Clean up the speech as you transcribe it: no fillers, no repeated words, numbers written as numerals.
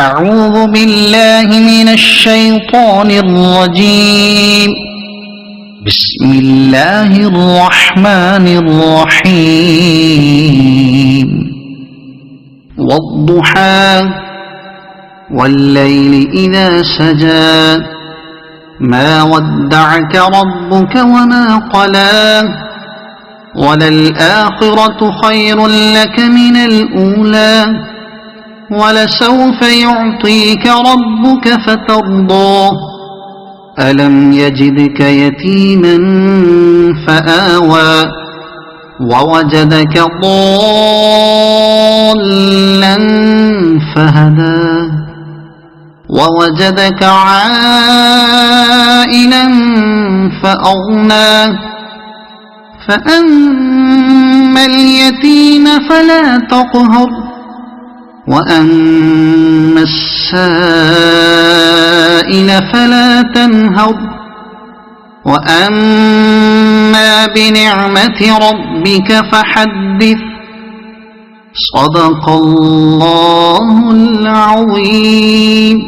أعوذ بالله من الشيطان الرجيم. بسم الله الرحمن الرحيم. والضحى والليل إذا سجى ما ودعك ربك وما قلى وللآخرة خير لك من الأولى ولسوف يعطيك ربك فترضى ألم يجدك يتيما فآوى ووجدك ضالا فهدى ووجدك عائلا فأغنى فأما اليتيم فلا تقهر وأما السائل فلا تنهر وأما بنعمة ربك فحدث. صدق الله العظيم.